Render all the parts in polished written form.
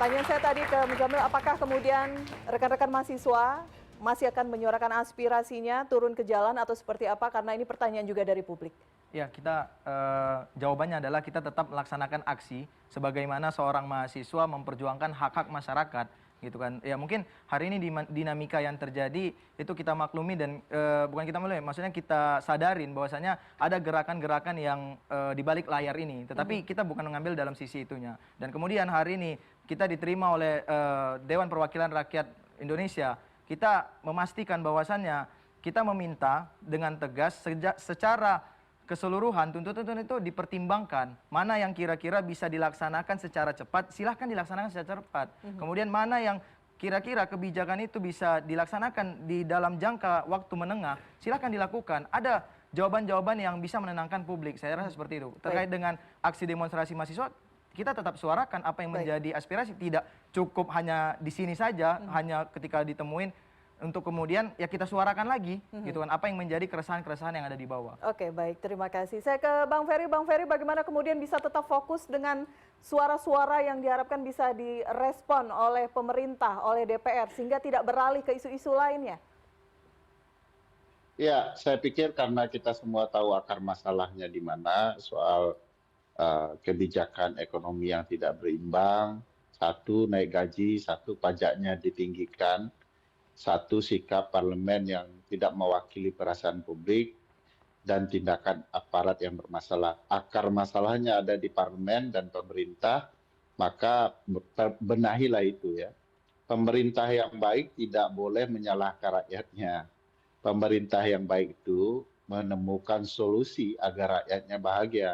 Pertanyaan saya tadi ke Muzamil, apakah kemudian rekan-rekan mahasiswa masih akan menyuarakan aspirasinya turun ke jalan atau seperti apa? Karena ini pertanyaan juga dari publik. Ya, kita jawabannya adalah kita tetap melaksanakan aksi sebagaimana seorang mahasiswa memperjuangkan hak-hak masyarakat, gitu kan. Ya mungkin hari ini dinamika yang terjadi itu kita maklumi dan bukan kita maklumi, maksudnya kita sadarin bahwasanya ada gerakan-gerakan yang di balik layar ini, tetapi kita bukan mengambil dalam sisi itunya. Dan kemudian hari ini kita diterima oleh Dewan Perwakilan Rakyat Indonesia, kita memastikan bahwasannya kita meminta dengan tegas secara keseluruhan tuntutan itu dipertimbangkan mana yang kira-kira bisa dilaksanakan secara cepat, silahkan dilaksanakan secara cepat. Kemudian mana yang kira-kira kebijakan itu bisa dilaksanakan di dalam jangka waktu menengah, silahkan dilakukan. Ada jawaban-jawaban yang bisa menenangkan publik, saya rasa seperti itu. Terkait dengan aksi demonstrasi mahasiswa, kita tetap suarakan apa yang menjadi aspirasi, tidak cukup hanya di sini saja, hanya ketika ditemuin, untuk kemudian ya kita suarakan lagi, gitu kan, apa yang menjadi keresahan-keresahan yang ada di bawah. Oke, baik, terima kasih. Saya ke Bang Ferry. Bang Ferry, bagaimana kemudian bisa tetap fokus dengan suara-suara yang diharapkan bisa direspon oleh pemerintah, oleh DPR, sehingga tidak beralih ke isu-isu lainnya? Ya, saya pikir karena kita semua tahu akar masalahnya di mana soal kebijakan ekonomi yang tidak berimbang, satu naik gaji, satu pajaknya ditinggikan, satu sikap parlemen yang tidak mewakili perasaan publik, dan tindakan aparat yang bermasalah. Akar masalahnya ada di parlemen dan pemerintah, maka benahilah itu ya. Pemerintah yang baik tidak boleh menyalahkan rakyatnya. Pemerintah yang baik itu menemukan solusi agar rakyatnya bahagia.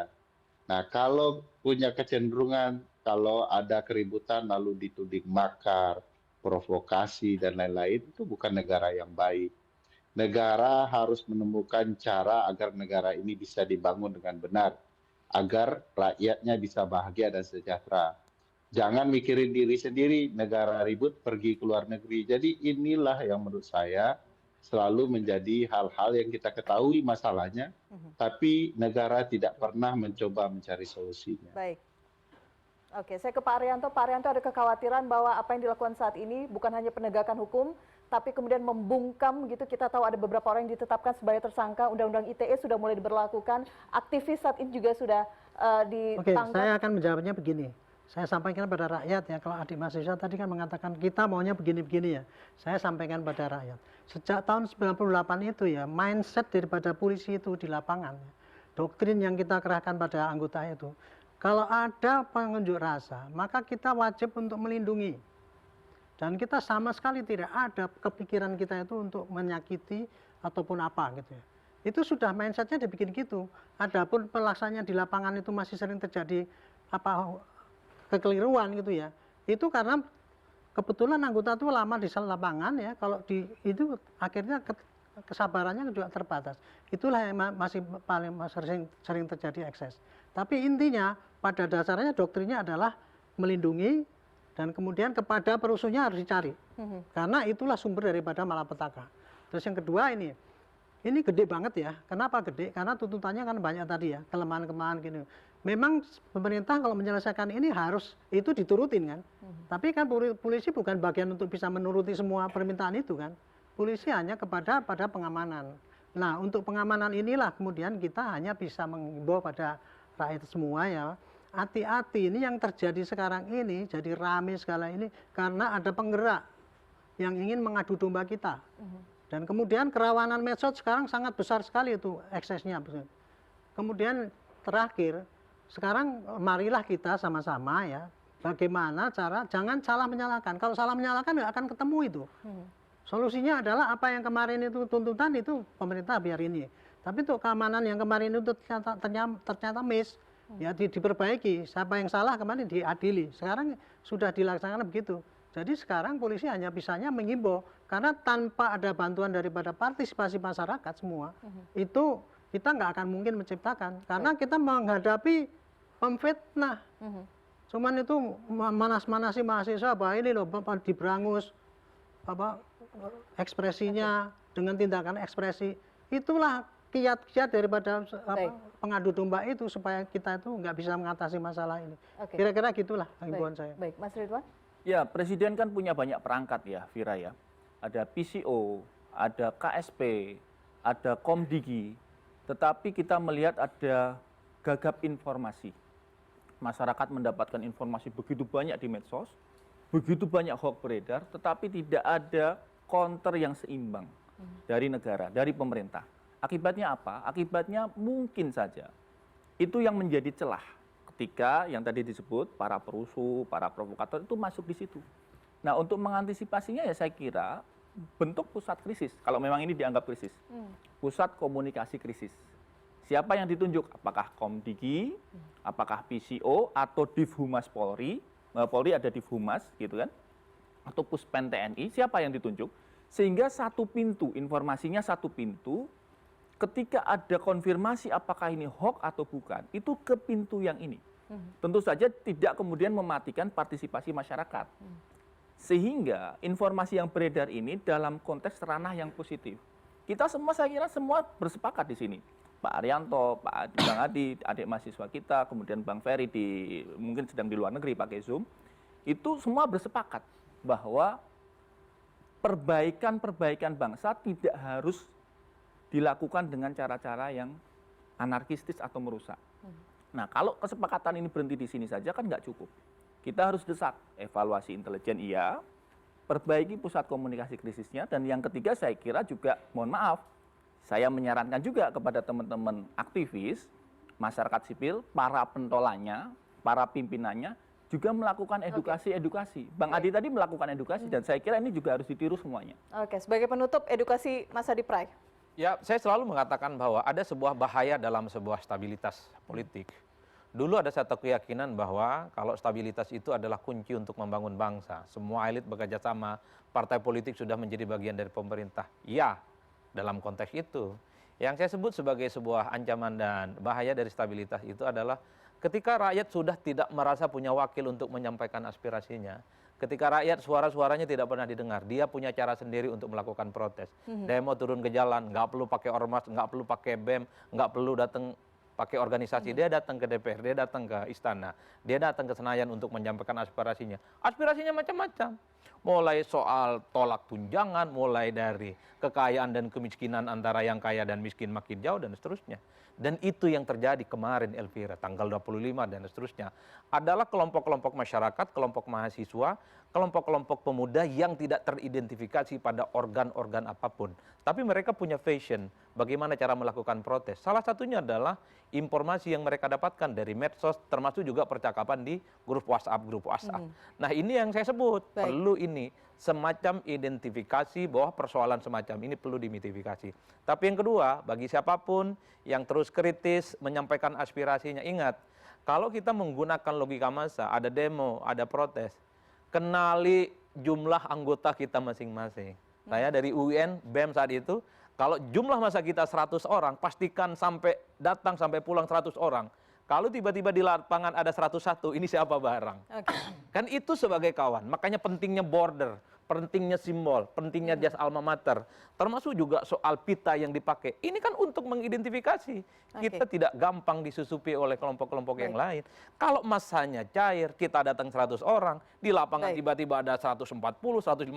Nah, kalau punya kecenderungan, kalau ada keributan lalu dituding makar, provokasi, dan lain-lain, itu bukan negara yang baik. Negara harus menemukan cara agar negara ini bisa dibangun dengan benar, agar rakyatnya bisa bahagia dan sejahtera. Jangan mikirin diri sendiri, negara ribut, pergi ke luar negeri. Jadi inilah yang menurut saya selalu menjadi hal-hal yang kita ketahui masalahnya, tapi negara tidak pernah mencoba mencari solusinya. Baik. Oke, saya ke Pak Arianto. Pak Arianto, ada kekhawatiran bahwa apa yang dilakukan saat ini bukan hanya penegakan hukum, tapi kemudian membungkam gitu. Kita tahu ada beberapa orang yang ditetapkan sebagai tersangka, Undang-Undang ITE sudah mulai diberlakukan, aktivis saat ini juga sudah ditangkap. Oke, saya akan menjawabnya begini. Saya sampaikan pada rakyat ya, kalau adik mahasiswa tadi kan mengatakan kita maunya begini-begini ya. Saya sampaikan pada rakyat. Sejak tahun 98 itu ya, mindset daripada polisi itu di lapangan. Doktrin yang kita kerahkan pada anggota itu. Kalau ada pengunjuk rasa, maka kita wajib untuk melindungi. Dan kita sama sekali tidak ada kepikiran kita itu untuk menyakiti ataupun apa gitu ya. Itu sudah mindsetnya dibikin gitu. Adapun pelaksananya di lapangan itu masih sering terjadi kekeliruan gitu ya. Itu karena kebetulan anggota itu lama di lapangan ya. Kalau itu akhirnya kesabarannya juga terbatas. Itulah yang masih paling sering terjadi ekses. Tapi intinya pada dasarnya doktrinnya adalah melindungi dan kemudian kepada perusuhnya harus dicari. Karena itulah sumber daripada malapetaka. Terus yang kedua ini gede banget ya. Kenapa gede? Karena tuntutannya kan banyak tadi ya, kelemahan-kelemahan gini. Memang pemerintah kalau menyelesaikan ini harus itu diturutin kan. Tapi kan polisi bukan bagian untuk bisa menuruti semua permintaan itu kan. Polisi hanya pada pengamanan. Nah, untuk pengamanan inilah kemudian kita hanya bisa mengimbau pada rakyat semua ya. Hati-hati, ini yang terjadi sekarang ini jadi rame segala ini karena ada penggerak yang ingin mengadu domba kita. Dan kemudian kerawanan medsos sekarang sangat besar sekali itu eksesnya. Kemudian terakhir, sekarang marilah kita sama-sama ya, bagaimana cara, jangan salah menyalahkan. Kalau salah menyalahkan nggak akan ketemu itu. Solusinya adalah apa yang kemarin itu tuntutan itu pemerintah biar ini. Tapi untuk keamanan yang kemarin itu ternyata miss, ya diperbaiki. Siapa yang salah kemarin diadili. Sekarang sudah dilaksanakan begitu. Jadi sekarang polisi hanya bisanya mengimbau. Karena tanpa ada bantuan daripada partisipasi masyarakat semua, itu kita nggak akan mungkin menciptakan. Karena kita menghadapi pemfitnah. Cuman itu manas-manasi mahasiswa, bahwa ini loh diberangus ekspresinya dengan tindakan ekspresi. Itulah kiat-kiat daripada pengadu domba itu supaya kita itu nggak bisa mengatasi masalah ini. Kira-kira gitulah himbauan saya. Baik, Mas Ridwan. Ya, Presiden kan punya banyak perangkat ya, Vira ya. Ada PCO, ada KSP, ada Komdigi. Tetapi kita melihat ada gagap informasi. Masyarakat mendapatkan informasi begitu banyak di medsos, begitu banyak hoax beredar, tetapi tidak ada counter yang seimbang dari negara, dari pemerintah. Akibatnya apa? Akibatnya mungkin saja itu yang menjadi celah ketika yang tadi disebut para perusuh, para provokator itu masuk di situ. Nah, untuk mengantisipasinya ya saya kira bentuk pusat krisis, kalau memang ini dianggap krisis. Pusat komunikasi krisis. Siapa yang ditunjuk? Apakah Komdigi, apakah PCO, atau Divhumas Polri? Polri ada Divhumas, gitu kan? Atau Puspen TNI, siapa yang ditunjuk? Sehingga satu pintu, informasinya satu pintu, ketika ada konfirmasi apakah ini hoax atau bukan, itu ke pintu yang ini. Tentu saja tidak kemudian mematikan partisipasi masyarakat. Sehingga informasi yang beredar ini dalam konteks ranah yang positif. Kita semua, saya kira semua bersepakat di sini. Pak Arianto, Bang Adi, adik mahasiswa kita, kemudian Bang Ferry mungkin sedang di luar negeri pakai Zoom, itu semua bersepakat bahwa perbaikan bangsa tidak harus dilakukan dengan cara-cara yang anarkistis atau merusak. Nah, kalau kesepakatan ini berhenti di sini saja kan nggak cukup. Kita harus desak evaluasi intelijen iya, perbaiki pusat komunikasi krisisnya, dan yang ketiga saya kira juga, mohon maaf, saya menyarankan juga kepada teman-teman aktivis, masyarakat sipil, para pentolannya, para pimpinannya, juga melakukan edukasi-edukasi. Bang Adi tadi melakukan edukasi, dan saya kira ini juga harus ditiru semuanya. Oke, sebagai penutup edukasi Mas Adi Pray. Ya, saya selalu mengatakan bahwa ada sebuah bahaya dalam sebuah stabilitas politik. Dulu ada satu keyakinan bahwa kalau stabilitas itu adalah kunci untuk membangun bangsa. Semua elit bekerja sama, partai politik sudah menjadi bagian dari pemerintah. Ya, dalam konteks itu. Yang saya sebut sebagai sebuah ancaman dan bahaya dari stabilitas itu adalah ketika rakyat sudah tidak merasa punya wakil untuk menyampaikan aspirasinya. Ketika rakyat suara-suaranya tidak pernah didengar, dia punya cara sendiri untuk melakukan protes. Demo turun ke jalan, nggak perlu pakai ormas, nggak perlu pakai BEM, nggak perlu datang pakai organisasi. Dia datang ke DPR, dia datang ke istana, dia datang ke Senayan untuk menyampaikan aspirasinya. Aspirasinya macam-macam. Mulai soal tolak tunjangan, mulai dari kekayaan dan kemiskinan antara yang kaya dan miskin makin jauh dan seterusnya. Dan itu yang terjadi kemarin Elvira, tanggal 25 dan seterusnya. Adalah kelompok-kelompok masyarakat, kelompok mahasiswa, kelompok-kelompok pemuda yang tidak teridentifikasi pada organ-organ apapun. Tapi mereka punya fashion, bagaimana cara melakukan protes. Salah satunya adalah informasi yang mereka dapatkan dari medsos, termasuk juga percakapan di grup WhatsApp. Nah, ini yang saya sebut, perlu ini semacam identifikasi bahwa persoalan semacam ini perlu dimitifikasi. Tapi yang kedua, bagi siapapun yang terus kritis menyampaikan aspirasinya, ingat, kalau kita menggunakan logika massa, ada demo, ada protes, kenali jumlah anggota kita masing-masing. Saya dari UIN, BEM saat itu, kalau jumlah massa kita 100 orang, pastikan sampai datang sampai pulang 100 orang. Kalau tiba-tiba di lapangan ada 101, ini siapa barang? Kan itu sebagai kawan. Makanya pentingnya border, pentingnya simbol, pentingnya jas alma mater. Termasuk juga soal pita yang dipakai. Ini kan untuk mengidentifikasi. Kita tidak gampang disusupi oleh kelompok-kelompok yang lain. Kalau masanya cair, kita datang 100 orang, di lapangan tiba-tiba ada 140, 150.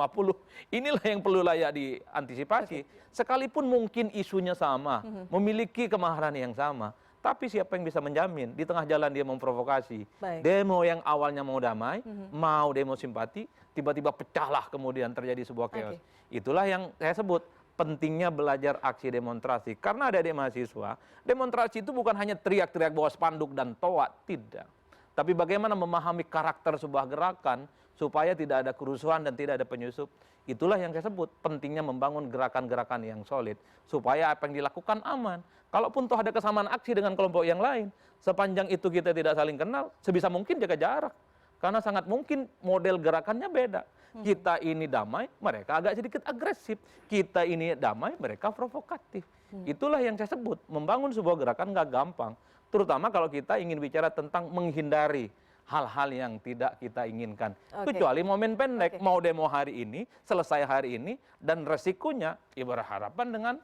Inilah yang perlu layak diantisipasi. Sekalipun mungkin isunya sama, memiliki kemaharan yang sama. Tapi siapa yang bisa menjamin di tengah jalan dia memprovokasi. Demo yang awalnya mau damai, mau demo simpati, tiba-tiba pecahlah kemudian terjadi sebuah chaos. Itulah yang saya sebut pentingnya belajar aksi demonstrasi. Karena ada adik mahasiswa, demonstrasi itu bukan hanya teriak-teriak bawa spanduk dan toa, tidak. Tapi bagaimana memahami karakter sebuah gerakan supaya tidak ada kerusuhan dan tidak ada penyusup. Itulah yang saya sebut pentingnya membangun gerakan-gerakan yang solid supaya apa yang dilakukan aman. Kalaupun toh ada kesamaan aksi dengan kelompok yang lain, sepanjang itu kita tidak saling kenal, sebisa mungkin jaga jarak. Karena sangat mungkin model gerakannya beda. Kita ini damai, mereka agak sedikit agresif. Kita ini damai, mereka provokatif. Itulah yang saya sebut, membangun sebuah gerakan nggak gampang. Terutama kalau kita ingin bicara tentang menghindari hal-hal yang tidak kita inginkan. Kecuali momen pendek, mau demo hari ini, selesai hari ini, dan resikonya ya berhadapan dengan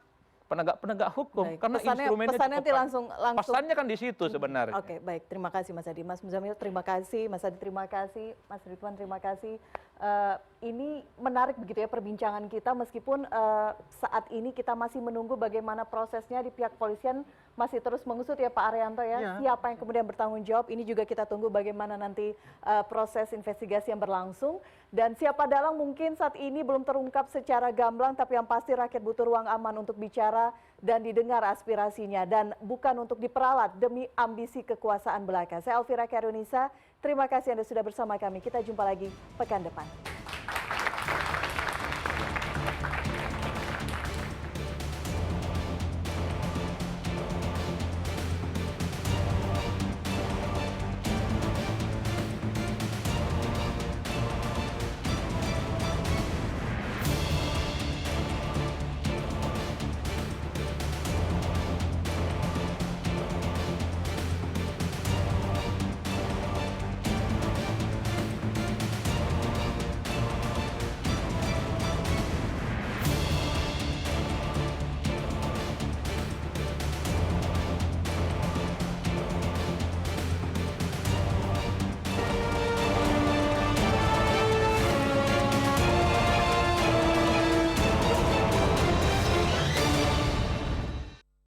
penegak hukum Baik. karena instrumennya Pesannya nanti cukup langsung pesannya kan di situ sebenarnya. Oke, baik. Terima kasih Mas Adi. Mas Muzamil, terima kasih. Mas Adi, terima kasih. Mas Ridwan, terima kasih. Ini menarik begitu ya perbincangan kita, meskipun saat ini kita masih menunggu bagaimana prosesnya di pihak polisian masih terus mengusut ya Pak Arianto ya. Ya. Siapa yang kemudian bertanggung jawab, ini juga kita tunggu bagaimana nanti proses investigasi yang berlangsung. Dan siapa dalang mungkin saat ini belum terungkap secara gamblang, tapi yang pasti rakyat butuh ruang aman untuk bicara dan didengar aspirasinya, dan bukan untuk diperalat demi ambisi kekuasaan belaka. Saya Elvira Karunisa, terima kasih Anda sudah bersama kami. Kita jumpa lagi pekan depan.